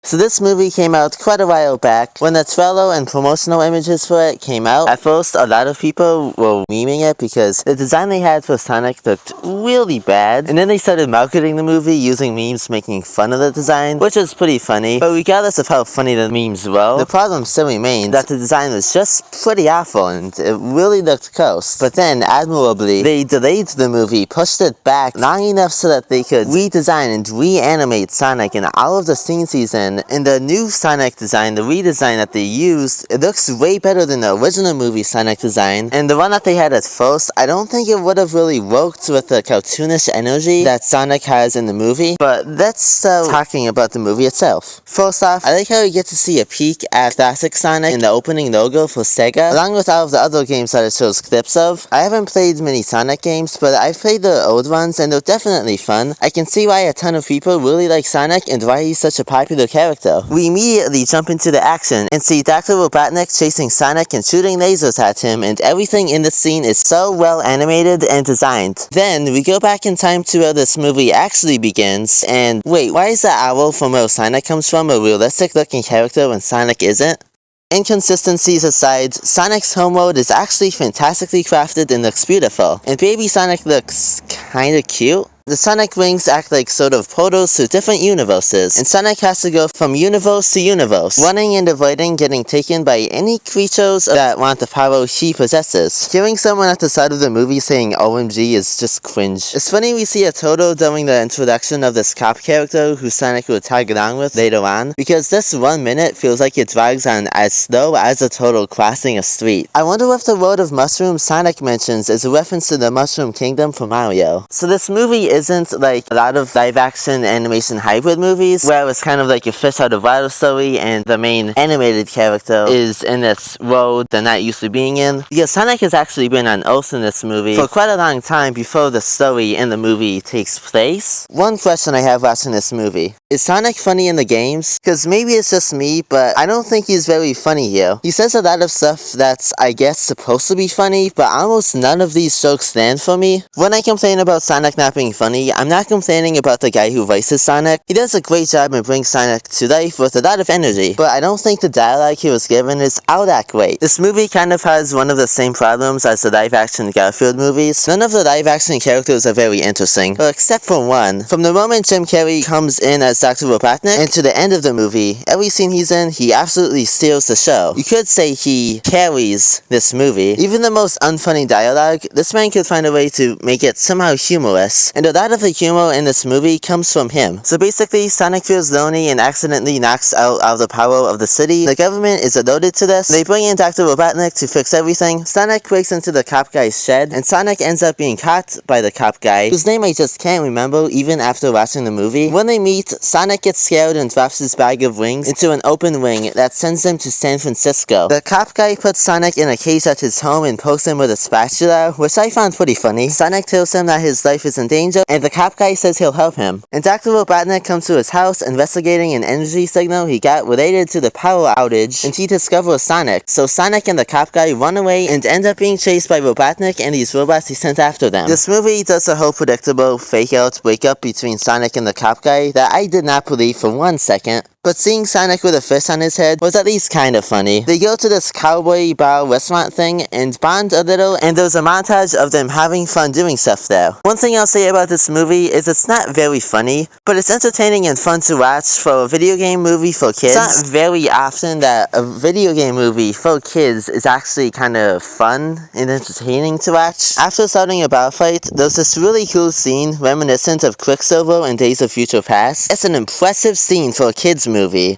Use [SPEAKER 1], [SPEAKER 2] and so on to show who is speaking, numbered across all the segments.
[SPEAKER 1] So this movie came out quite a while back. When the trailer and promotional images for it came out, at first a lot of people were memeing it because the design they had for Sonic looked really bad, and then they started marketing the movie using memes making fun of the design, which was pretty funny. But regardless of how funny the memes were, the problem still remained that the design was just pretty awful and it really looked gross. But then, admirably, they delayed the movie, pushed it back long enough so that they could redesign and reanimate Sonic in all of the scenes he's in. And the new Sonic design, the redesign that they used, it looks way better than the original movie Sonic design. And the one that they had at first, I don't think it would have really worked with the cartoonish energy that Sonic has in the movie. But let's start talking about the movie itself. First off, I like how you get to see a peek at classic Sonic in the opening logo for Sega, along with all of the other games that it shows clips of. I haven't played many Sonic games, but I've played the old ones and they're definitely fun. I can see why a ton of people really like Sonic and why he's such a popular character. We immediately jump into the action and see Dr. Robotnik chasing Sonic and shooting lasers at him, and everything in the scene is so well animated and designed. Then we go back in time to where this movie actually begins, and wait, why is the owl from where Sonic comes from a realistic looking character when Sonic isn't? Inconsistencies aside, Sonic's homeworld is actually fantastically crafted and looks beautiful, and baby Sonic looks kinda cute. The Sonic rings act like sort of portals to different universes, and Sonic has to go from universe to universe, running and avoiding getting taken by any creatures that want the power he possesses. Hearing someone at the side of the movie saying OMG is just cringe. It's funny we see a Turtle during the introduction of this cop character who Sonic will tag along with later on, because this 1 minute feels like it drags on as slow as a turtle crossing a street. I wonder if the word of mushroom Sonic mentions is a reference to the Mushroom Kingdom from Mario. So this movie isn't like a lot of live-action animation hybrid movies, where it's kind of like a fish out of water story and the main animated character is in this world they're not used to being in. Because Sonic has actually been on Earth in this movie for quite a long time before the story in the movie takes place. One question I have watching this movie: is Sonic funny in the games? Because maybe it's just me, but I don't think he's very funny here. He says a lot of stuff that's, I guess, supposed to be funny, but almost none of these jokes land for me. When I complain about Sonic not being funny, I'm not complaining about the guy who voices Sonic. He does a great job and brings Sonic to life with a lot of energy, but I don't think the dialogue he was given is all that great. This movie kind of has one of the same problems as the live-action Garfield movies. None of the live-action characters are very interesting, well, except for one. From the moment Jim Carrey comes in as Dr. Robotnik and to the end of the movie, every scene he's in, he absolutely steals the show. You could say he carries this movie. Even the most unfunny dialogue, this man could find a way to make it somehow humorous, and a lot of the humor in this movie comes from him. So basically, Sonic feels lonely and accidentally knocks out all the power of the city. The government is alerted to this. They bring in Dr. Robotnik to fix everything. Sonic breaks into the cop guy's shed, and Sonic ends up being caught by the cop guy, whose name I just can't remember even after watching the movie. When they meet, Sonic gets scared and drops his bag of wings into an open wing that sends him to San Francisco. The cop guy puts Sonic in a cage at his home and pokes him with a spatula, which I found pretty funny. Sonic tells him that his life is in danger, and the cop guy says he'll help him. And Dr. Robotnik comes to his house investigating an energy signal he got related to the power outage, and he discovers Sonic. So Sonic and the cop guy run away and end up being chased by Robotnik and these robots he sent after them. This movie does a whole predictable fake-out breakup between Sonic and the cop guy that I did not believe for 1 second. But seeing Sonic with a fish on his head was at least kind of funny. They go to this cowboy bar restaurant thing and bond a little, and there's a montage of them having fun doing stuff there. One thing I'll say about this movie is it's not very funny, but it's entertaining and fun to watch for a video game movie for kids. It's not very often that a video game movie for kids is actually kind of fun and entertaining to watch. After starting a bar fight, there's this really cool scene reminiscent of Quicksilver and Days of Future Past. It's an impressive scene for a kids movie.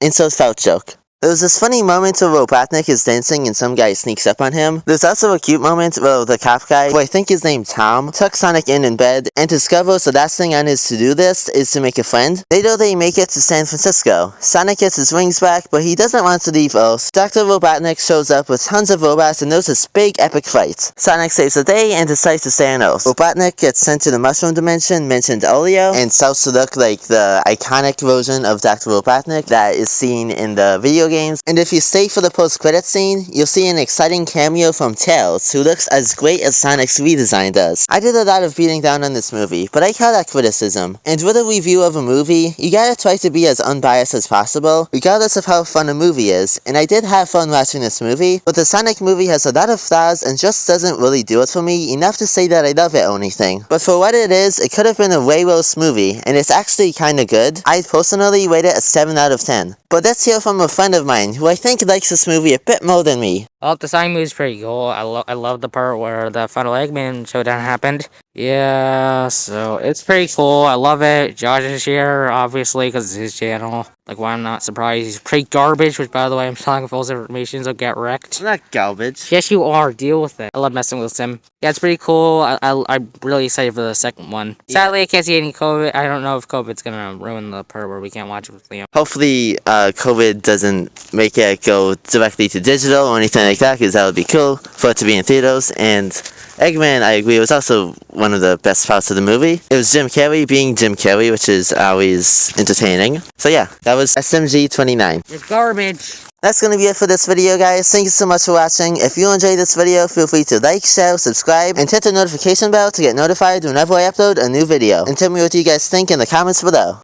[SPEAKER 1] Insert felt joke. There's this funny moment where Robotnik is dancing and some guy sneaks up on him. There's also a cute moment where the cop guy, who I think is named Tom, tucks Sonic in bed and discovers the last thing on his to-do list is to make a friend. Later they make it to San Francisco. Sonic gets his wings back, but he doesn't want to leave Earth. Dr. Robotnik shows up with tons of robots and there's this big epic fight. Sonic saves the day and decides to stay on Earth. Robotnik gets sent to the Mushroom Dimension mentioned earlier and starts to look like the iconic version of Dr. Robotnik that is seen in the video video games, and if you stay for the post-credit scene, you'll see an exciting cameo from Tails, who looks as great as Sonic's redesign does. I did a lot of beating down on this movie, but I call that criticism. And with a review of a movie, you gotta try to be as unbiased as possible, regardless of how fun a movie is, and I did have fun watching this movie, but the Sonic movie has a lot of flaws and just doesn't really do it for me enough to say that I love it or anything. But for what it is, it could have been a way worse movie, and it's actually kinda good. I'd personally rate it a 7 out of 10. But let's hear from a friend of mine, who I think likes this movie a bit more than me.
[SPEAKER 2] Well, the Sonic movie is pretty cool. I love the part where the final Eggman showdown happened. Yeah, so it's pretty cool. I love it. Josh is here, obviously, because it's his channel. Like, why I'm not surprised. He's pretty garbage, which, by the way, I'm telling false information, so get wrecked.
[SPEAKER 1] I'm not garbage.
[SPEAKER 2] Yes, you are. Deal with it. I love messing with him. Yeah, it's pretty cool. I'm really excited for the second one. Sadly, I can't see any COVID. I don't know if COVID's gonna ruin the part where we can't watch it with Liam.
[SPEAKER 1] Hopefully, COVID doesn't make it go directly to digital or anything like that, because that would be cool for it to be in theaters. And Eggman, I agree, was also one of the best parts of the movie. It was Jim Carrey being Jim Carrey, which is always entertaining. So yeah, that was SMG29.
[SPEAKER 2] It's garbage.
[SPEAKER 1] That's going to be it for this video, guys. Thank you so much for watching. If you enjoyed this video, feel free to like, share, subscribe, and hit the notification bell to get notified whenever I upload a new video. And tell me what you guys think in the comments below.